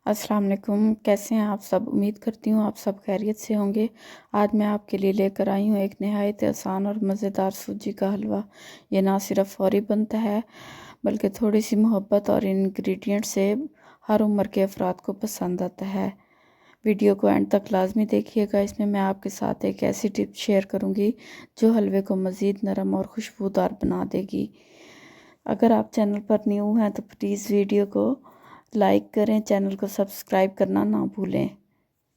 अस्सलाम वालेकुम। कैसे हैं आप सब? उम्मीद करती हूँ आप सब खैरियत से होंगे। आज मैं आपके लिए लेकर आई हूँ एक नहायत आसान और मज़ेदार सूजी का हलवा। ये ना सिर्फ फौरी बनता है बल्कि थोड़ी सी मोहब्बत और इंग्रेडिएंट से हर उम्र के अफराद को पसंद आता है। वीडियो को एंड तक लाजमी देखिएगा। इसमें मैं आपके साथ एक ऐसी टिप शेयर करूँगी जो हलवे को मज़ीद नरम और खुशबूदार बना देगी। अगर आप चैनल पर न्यू हैं तो प्लीज़ वीडियो को लाइक करें, चैनल को सब्सक्राइब करना ना भूलें।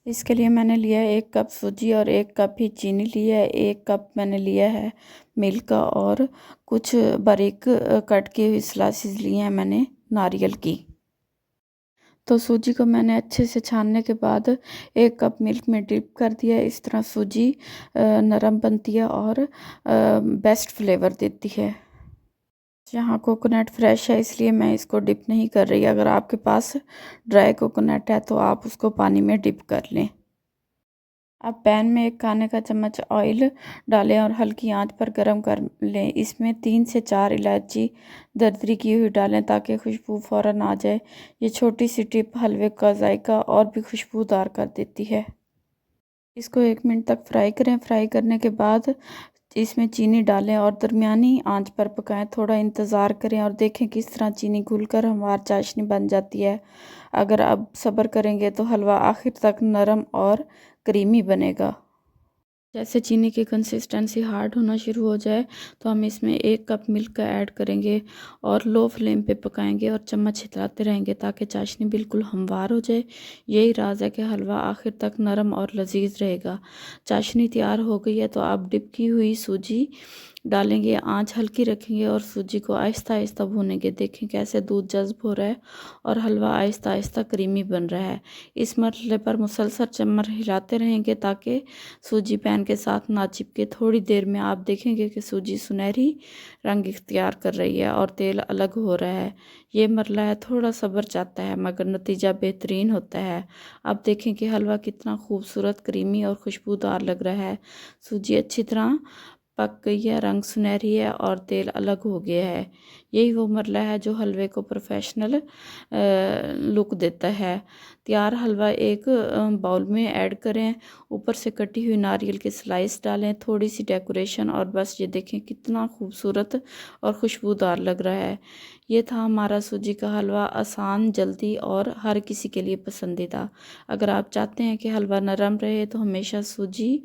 इसके लिए मैंने लिया है 1 कप सूजी और 1 कप ही चीनी लिया है। 1 कप मैंने लिया है मिल्क का और कुछ बारीक कट की हुई स्लाइसेस लिए हैं मैंने नारियल की। तो सूजी को मैंने अच्छे से छानने के बाद 1 कप मिल्क में डिप कर दिया। इस तरह सूजी नरम बनती है और बेस्ट फ्लेवर देती है। यहाँ कोकोनट फ्रेश है इसलिए मैं इसको डिप नहीं कर रही। अगर आपके पास ड्राई कोकोनट है तो आप उसको पानी में डिप कर लें। अब पैन में 1 खाने का चम्मच ऑयल डालें और हल्की आंच पर गरम कर लें। इसमें 3 से 4 इलायची दरदरी की हुई डालें ताकि खुशबू फ़ौरन आ जाए। ये छोटी सी टिप हलवे का जायका और भी खुशबूदार कर देती है। इसको 1 मिनट तक फ्राई करें। फ्राई करने के बाद इसमें चीनी डालें और दरमियानी आंच पर पकाएं। थोड़ा इंतज़ार करें और देखें किस तरह चीनी घुलकर हमारी चाशनी बन जाती है। अगर अब सब्र करेंगे तो हलवा आखिर तक नरम और क्रीमी बनेगा। जैसे चीनी की कंसिस्टेंसी हार्ड होना शुरू हो जाए तो हम इसमें 1 कप मिल्क का ऐड करेंगे और लो फ्लेम पे पकाएंगे और चम्मच हिलाते रहेंगे ताकि चाशनी बिल्कुल हमवार हो जाए। यही राज है कि हलवा आखिर तक नरम और लजीज रहेगा। चाशनी तैयार हो गई है तो आप डिप की हुई सूजी डालेंगे। आंच हल्की रखेंगे और सूजी को आहिस्ता आहिस्ता भूनेंगे। देखें कैसे दूध जज्ब हो रहा है और हलवा आहिस्ता आहिस्ता क्रीमी बन रहा है। इस मरहले पर मुसलसल चम्मच हिलाते रहेंगे ताकि सूजी पैन के साथ ना चिपके। थोड़ी देर में आप देखेंगे कि सूजी सुनहरी रंग इख्तियार कर रही है और तेल अलग हो रहा है। ये मरला है, थोड़ा सब्र चाहता है मगर नतीजा बेहतरीन होता है। अब देखें कि हलवा कितना खूबसूरत, क्रीमी और खुशबूदार लग रहा है। सूजी अच्छी तरह पक गई है, रंग सुनहरी है और तेल अलग हो गया है। यही वो मरला है जो हलवे को प्रोफेशनल लुक देता है। तैयार हलवा एक बाउल में ऐड करें। ऊपर से कटी हुई नारियल के स्लाइस डालें, थोड़ी सी डेकोरेशन और बस ये देखें कितना खूबसूरत और खुशबूदार लग रहा है। ये था हमारा सूजी का हलवा, आसान, जल्दी और हर किसी के लिए पसंदीदा। अगर आप चाहते हैं कि हलवा नरम रहे तो हमेशा सूजी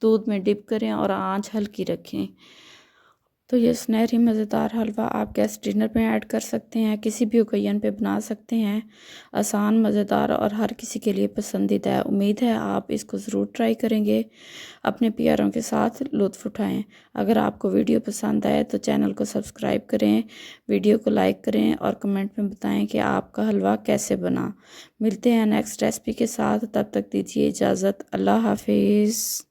दूध में डिप करें और आंच हल्की रखें। तो ये सुनहरी मज़ेदार हलवा आप गेस्ट डिनर में ऐड कर सकते हैं, किसी भी ओकेजन पे बना सकते हैं। आसान, मज़ेदार और हर किसी के लिए पसंदीदा है। उम्मीद है आप इसको ज़रूर ट्राई करेंगे। अपने प्यारों के साथ लुत्फ़ उठाएं। अगर आपको वीडियो पसंद आए तो चैनल को सब्सक्राइब करें, वीडियो को लाइक करें और कमेंट में बताएं कि आपका हलवा कैसे बना। मिलते हैं नेक्स्ट रेसिपी के साथ, तब तक दीजिए इजाज़त। अल्लाह हाफिज़।